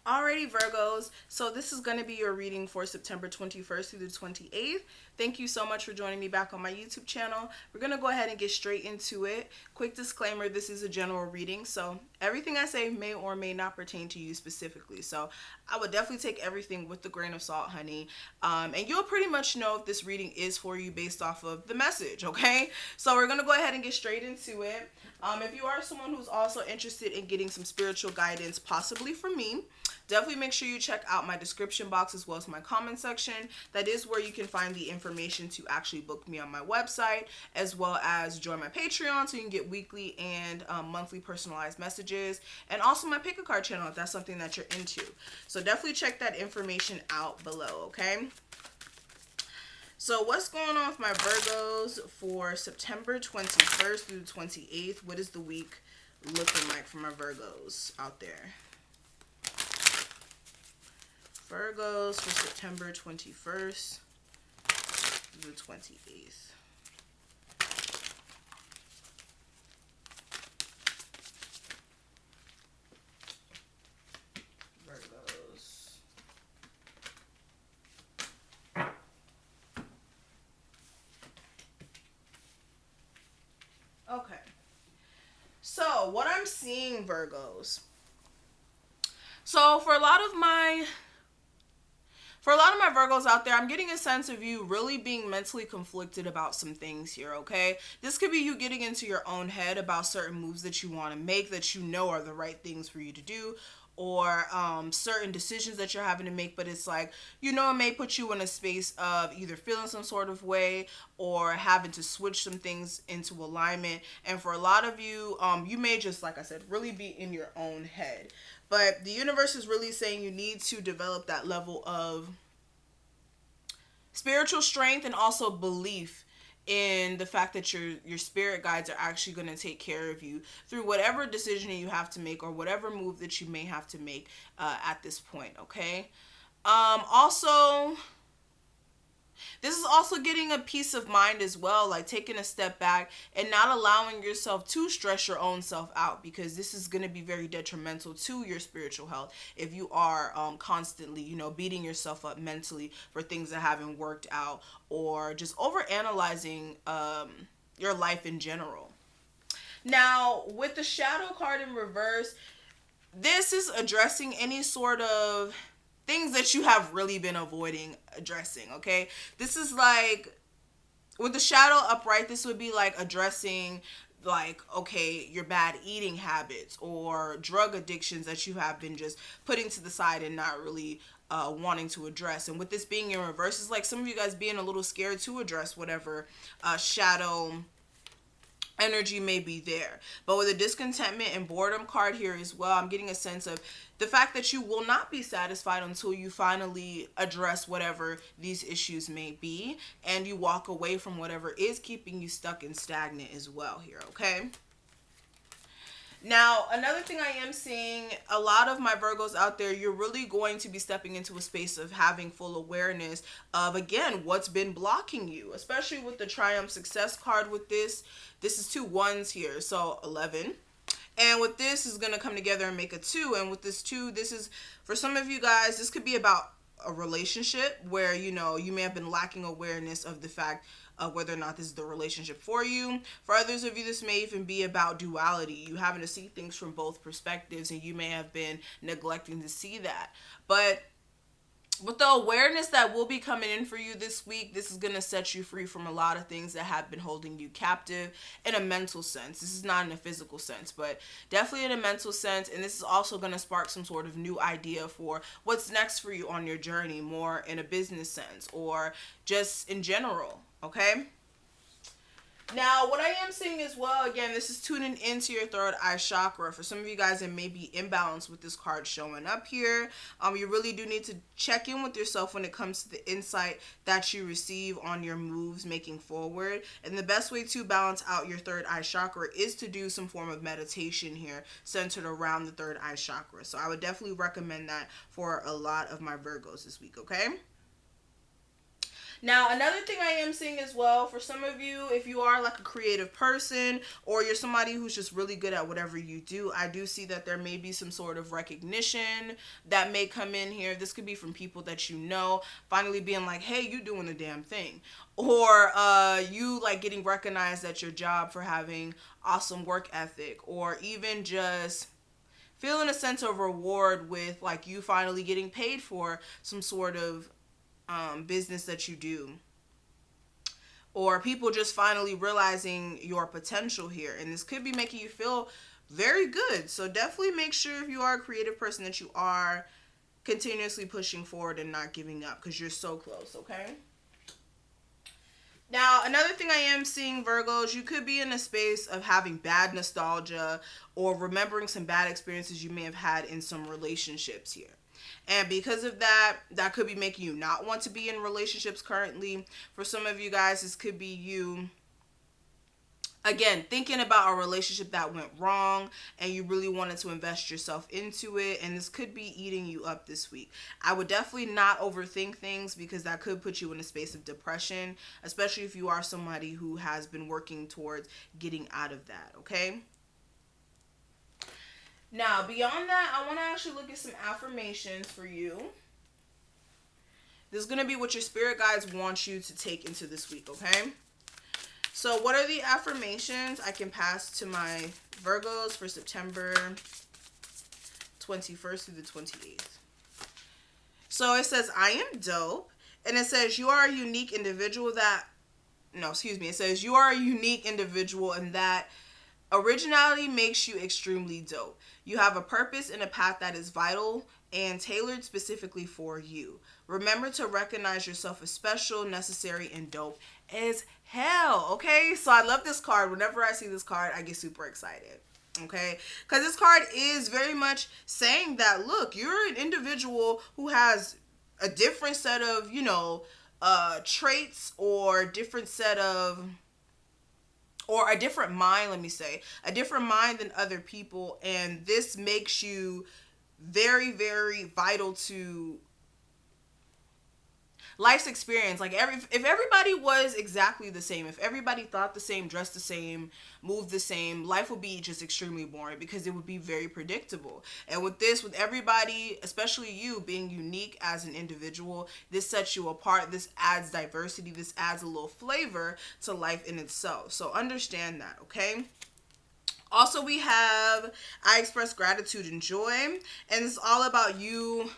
Alrighty, Virgos. So this is going to be your reading for September 21st through the 28th. Thank you so much for joining me back on my YouTube channel. We're going to go ahead and get straight into it. Quick disclaimer, this is a general reading, so everything I say may or may not pertain to you specifically. So I would definitely take everything with a grain of salt, honey. And you'll pretty much know if this reading is for you based off of the message, okay? So we're going to go ahead and get straight into it. If you are someone who's also interested in getting some spiritual guidance, possibly from me, definitely make sure you check out my description box as well as my comment section. That is where you can find the information to actually book me on my website, as well as join my Patreon so you can get weekly and monthly personalized messages, and also my pick a card channel if that's something that you're into. So definitely check that information out below, okay? So what's going on with my Virgos for September 21st through the 28th? What is the week looking like for my Virgos out there? Virgos for September 21st through the 28th. Virgos. Okay. So, what I'm seeing, Virgos. So, for a lot of my Virgos out there, I'm getting a sense of you really being mentally conflicted about some things here, okay? This could be you getting into your own head about certain moves that you want to make that you know are the right things for you to do, or certain decisions that you're having to make, but it's like, you know, it may put you in a space of either feeling some sort of way or having to switch some things into alignment. And for a lot of you, you may just, like I said, really be in your own head. But the universe is really saying you need to develop that level of spiritual strength and also belief in the fact that your spirit guides are actually going to take care of you through whatever decision you have to make or whatever move that you may have to make at this point, okay? Also, this is also getting a peace of mind as well, like taking a step back and not allowing yourself to stress your own self out, because this is going to be very detrimental to your spiritual health if you are constantly, you know, beating yourself up mentally for things that haven't worked out, or just over analyzing your life in general. Now, with the shadow card in reverse, this is addressing any sort of things that you have really been avoiding addressing, okay? This is like, with the shadow upright, this would be like addressing, like, okay, your bad eating habits or drug addictions that you have been just putting to the side and not really wanting to address. And with this being in reverse, it's like some of you guys being a little scared to address whatever shadow energy may be there. But with a discontentment and boredom card here as well, I'm getting a sense of the fact that you will not be satisfied until you finally address whatever these issues may be, and you walk away from whatever is keeping you stuck and stagnant as well here, okay? Now, another thing I am seeing, a lot of my Virgos out there, you're really going to be stepping into a space of having full awareness of, again, what's been blocking you, especially with the Triumph Success card with this. This is 2 ones here, so 11. And with this is going to come together and make a 2. And with this 2, this is, for some of you guys, this could be about a relationship where, you know, you may have been lacking awareness of the fact of whether or not this is the relationship for you. For others of you, this may even be about duality, you having to see things from both perspectives, and you may have been neglecting to see that. But with the awareness that will be coming in for you this week, this is going to set you free from a lot of things that have been holding you captive in a mental sense. This is not in a physical sense, but definitely in a mental sense. And this is also going to spark some sort of new idea for what's next for you on your journey, more in a business sense or just in general, okay? Now, what I am seeing as well, again, this is tuning into your third eye chakra. For some of you guys, it may be imbalanced with this card showing up here. You really do need to check in with yourself when it comes to the insight that you receive on your moves making forward. And the best way to balance out your third eye chakra is to do some form of meditation here centered around the third eye chakra. So I would definitely recommend that for a lot of my Virgos this week, okay? Now, another thing I am seeing as well, for some of you, if you are like a creative person or you're somebody who's just really good at whatever you do, I do see that there may be some sort of recognition that may come in here. This could be from people that you know, finally being like, hey, you doing a damn thing. Or you like getting recognized at your job for having awesome work ethic, or even just feeling a sense of reward with like you finally getting paid for some sort of business that you do, or people just finally realizing your potential here, and this could be making you feel very good. So definitely make sure, if you are a creative person, that you are continuously pushing forward and not giving up, because you're so close. Okay, now another thing I am seeing, Virgos, you could be in a space of having bad nostalgia or remembering some bad experiences you may have had in some relationships here. And because of that, that could be making you not want to be in relationships currently. For some of you guys, this could be you, again, thinking about a relationship that went wrong and you really wanted to invest yourself into it. And this could be eating you up this week. I would definitely not overthink things, because that could put you in a space of depression, especially if you are somebody who has been working towards getting out of that, okay? Now, beyond that, I want to actually look at some affirmations for you. This is going to be what your spirit guides want you to take into this week, okay? So what are the affirmations I can pass to my Virgos for September 21st through the 28th? So it says, I am dope. And it says, you are a unique individual that... No, excuse me. It says, you are a unique individual, and that originality makes you extremely dope. You have a purpose and a path that is vital and tailored specifically for you. Remember to recognize yourself as special, necessary, and dope as hell, okay? So I love this card. Whenever I see this card, I get super excited, okay? Because this card is very much saying that, look, you're an individual who has a different set of, traits, or different set of... or a different mind, let me say, a different mind than other people. And this makes you very, very vital to life's experience. Like, if everybody was exactly the same, if everybody thought the same, dressed the same, moved the same, life would be just extremely boring, because it would be very predictable. And with this, with everybody, especially you being unique as an individual, this sets you apart. This adds diversity. This adds a little flavor to life in itself. So understand that, okay? Also, we have, I express gratitude and joy, and it's all about you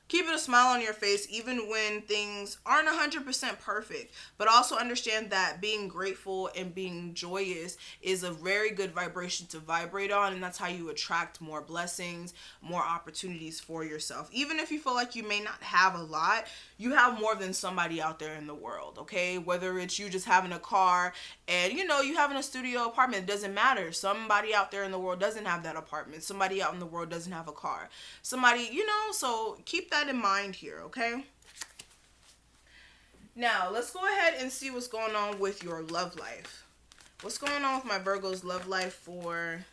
keeping a smile on your face even when things aren't 100% perfect. But also understand that being grateful and being joyous is a very good vibration to vibrate on, and that's how you attract more blessings, more opportunities for yourself. Even if you feel like you may not have a lot, you have more than somebody out there in the world, okay? Whether it's you just having a car and, you having a studio apartment, it doesn't matter. Somebody out there in the world doesn't have that apartment. Somebody out in the world doesn't have a car. Somebody, so keep that in mind here, okay? Now, let's go ahead and see what's going on with your love life. What's going on with my Virgo's love life for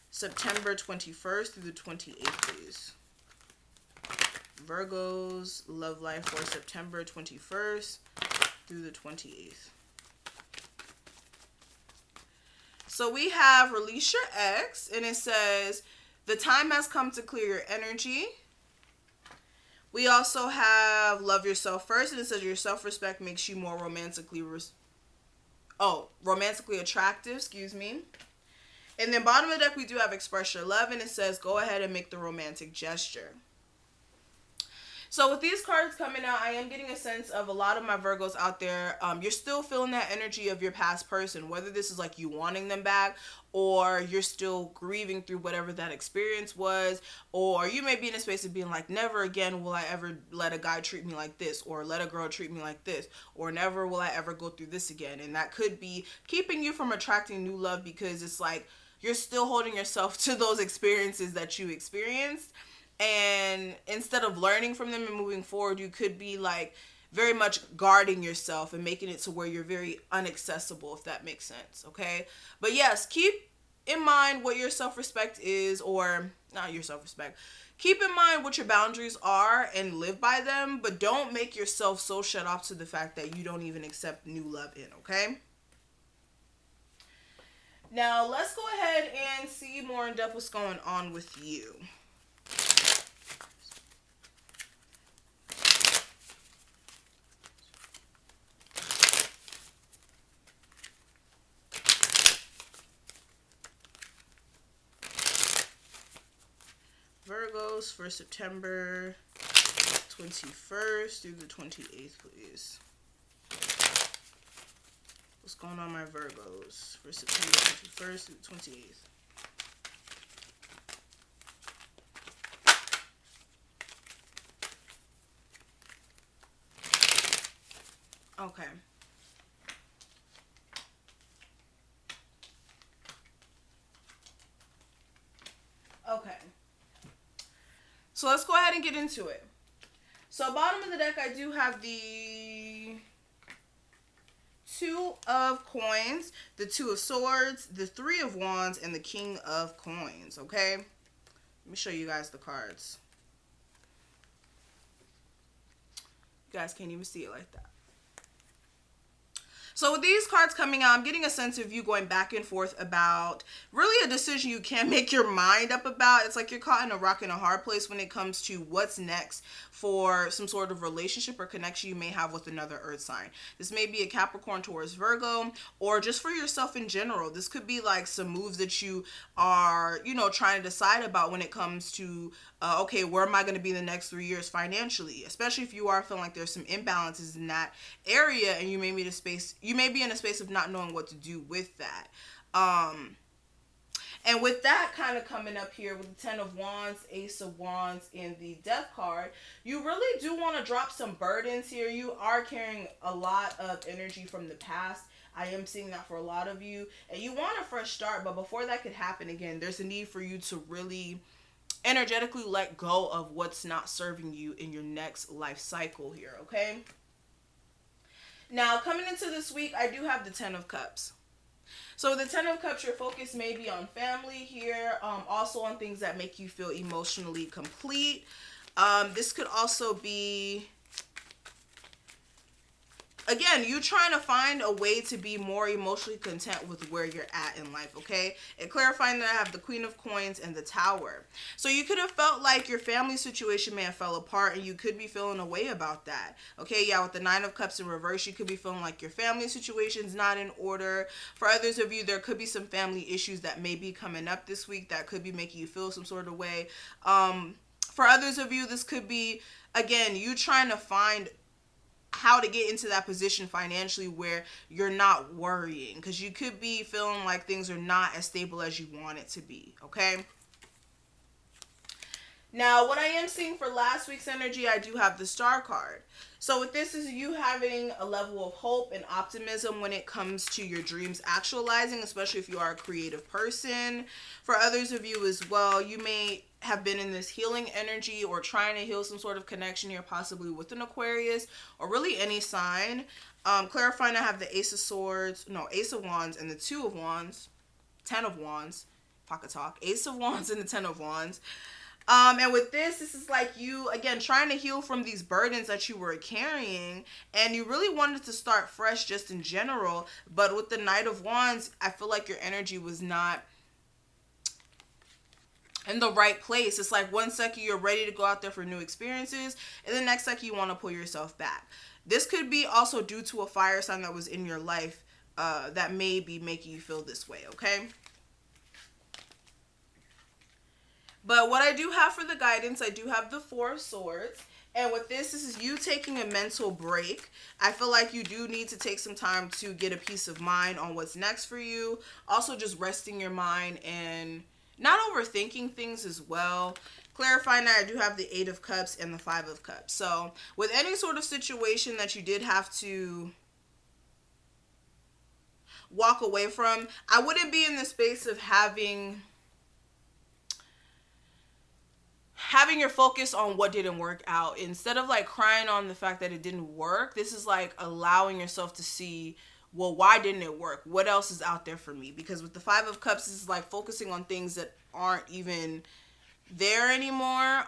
September 21st through the 28th, please? Virgo's love life for September 21st through the 28th. So we have release your ex, and it says the time has come to clear your energy. We also have love yourself first, and it says your self-respect makes you more romantically attractive, And then bottom of the deck, we do have express your love, and it says go ahead and make the romantic gesture. So with these cards coming out, I am getting a sense of a lot of my Virgos out there. You're still feeling that energy of your past person, whether this is like you wanting them back, or you're still grieving through whatever that experience was, or you may be in a space of being like, never again will I ever let a guy treat me like this, or let a girl treat me like this, or never will I ever go through this again. And that could be keeping you from attracting new love, because it's like you're still holding yourself to those experiences that you experienced. And instead of learning from them and moving forward, you could be like very much guarding yourself and making it to where you're very inaccessible, if that makes sense, okay? But yes, keep in mind what your self-respect is, or not your self-respect. keep in mind what your boundaries are and live by them, but don't make yourself so shut off to the fact that you don't even accept new love in, okay? Now, let's go ahead and see more in depth what's going on with you. Virgos for September 21st through the 28th, please. What's going on, my Virgos, for September 21st through the 28th? Okay. Okay. So let's go ahead and get into it. So bottom of the deck, I do have the Two of Coins, the Two of Swords, the Three of Wands, and the King of Coins, okay? Let me show you guys the cards. You guys can't even see it like that. So with these cards coming out, I'm getting a sense of you going back and forth about really a decision you can't make your mind up about. It's like you're caught in a rock and a hard place when it comes to what's next for some sort of relationship or connection you may have with another earth sign. This may be a Capricorn, Taurus, Virgo, or just for yourself in general. This could be like some moves that you are, trying to decide about when it comes to, okay, where am I going to be in the next 3 years financially? Especially if you are feeling like there's some imbalances in that area and you may be in a space of not knowing what to do with that. And with that kind of coming up here with the Ten of Wands, Ace of Wands, and the Death card, you really do want to drop some burdens here. You are carrying a lot of energy from the past. I am seeing that for a lot of you. And you want a fresh start, but before that could happen again, there's a need for you to really energetically let go of what's not serving you in your next life cycle here, okay? Now, coming into this week, I do have the Ten of Cups. So with the Ten of Cups, your focus may be on family here, also on things that make you feel emotionally complete. This could also be, again, you trying to find a way to be more emotionally content with where you're at in life, okay? And clarifying that I have the Queen of Coins and the Tower. So you could have felt like your family situation may have fell apart and you could be feeling a way about that, okay? Yeah, with the Nine of Cups in reverse, you could be feeling like your family situation's not in order. For others of you, there could be some family issues that may be coming up this week that could be making you feel some sort of way. For others of you, this could be, again, you trying to find how to get into that position financially where you're not worrying, because you could be feeling like things are not as stable as you want it to be, okay? Now, what I am seeing for last week's energy, I do have the Star card. So with this is you having a level of hope and optimism when it comes to your dreams actualizing, especially if you are a creative person. For others of you as well, you may have been in this healing energy or trying to heal some sort of connection here, possibly with an Aquarius or really any sign. Clarifying, I have the Ace of Wands and the Two of Wands, Ten of Wands, pocket talk, Ace of Wands and the Ten of Wands. And with this is like you, again, trying to heal from these burdens that you were carrying, and you really wanted to start fresh just in general. But with the Knight of Wands, I feel like your energy was not in the right place. It's like one second you're ready to go out there for new experiences, and the next second you want to pull yourself back. This could be also due to a fire sign that was in your life that may be making you feel this way, okay? But what I do have for the guidance, I do have the Four of Swords. And with this is you taking a mental break. I feel like you do need to take some time to get a peace of mind on what's next for you. Also just resting your mind and not overthinking things as well. Clarifying that I do have the Eight of Cups and the Five of Cups. So with any sort of situation that you did have to walk away from, I wouldn't be in the space of having your focus on what didn't work out. Instead of like crying on the fact that it didn't work, this is like allowing yourself to see, well, why didn't it work? What else is out there for me? Because with the Five of Cups, this is like focusing on things that aren't even there anymore,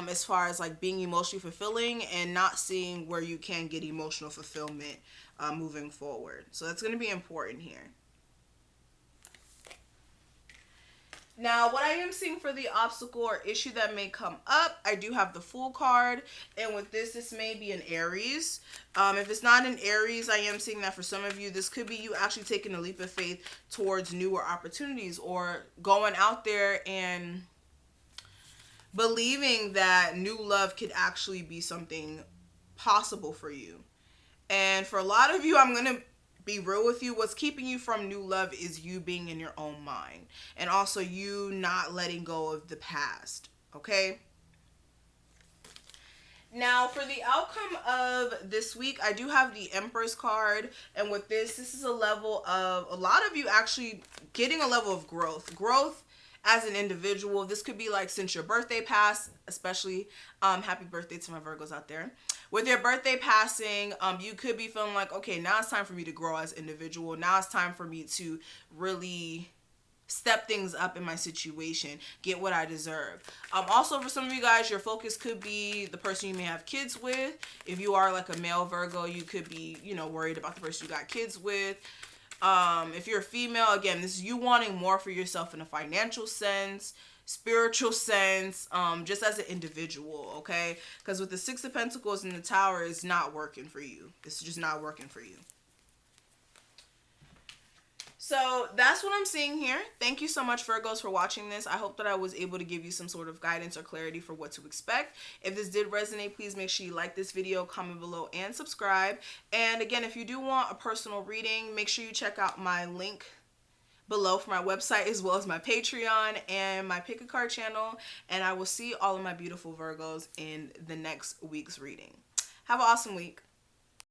as far as like being emotionally fulfilling, and not seeing where you can get emotional fulfillment moving forward. So that's going to be important here. Now, what I am seeing for the obstacle or issue that may come up, I do have the Fool card. And with this may be an Aries. If it's not an Aries, I am seeing that for some of you, this could be you actually taking a leap of faith towards newer opportunities, or going out there and believing that new love could actually be something possible for you. And for a lot of you, I'm going to be real with you, what's keeping you from new love is you being in your own mind, and also you not letting go of the past. Okay? Now, for the outcome of this week, I do have the Empress card. And with this is a level of a lot of you actually getting a level of growth. Growth as an individual. This could be like since your birthday passed, especially happy birthday to my Virgos out there. With your birthday passing, you could be feeling like, okay, now it's time for me to grow as an individual. Now it's time for me to really step things up in my situation, get what I deserve. Also, for some of you guys, your focus could be the person you may have kids with. If you are like a male Virgo, you could be, worried about the person you got kids with. If you're a female, again, this is you wanting more for yourself in a financial sense, spiritual sense, just as an individual, okay? Because with the Six of Pentacles and the Tower, it's not working for you. It's just not working for you. So that's what I'm seeing here. Thank you so much, Virgos, for watching this. I hope that I was able to give you some sort of guidance or clarity for what to expect. If this did resonate, please make sure you like this video, comment below, and subscribe. And again, if you do want a personal reading, make sure you check out my link below for my website, as well as my Patreon and my Pick a Card channel. And I will see all of my beautiful Virgos in the next week's reading. Have an awesome week.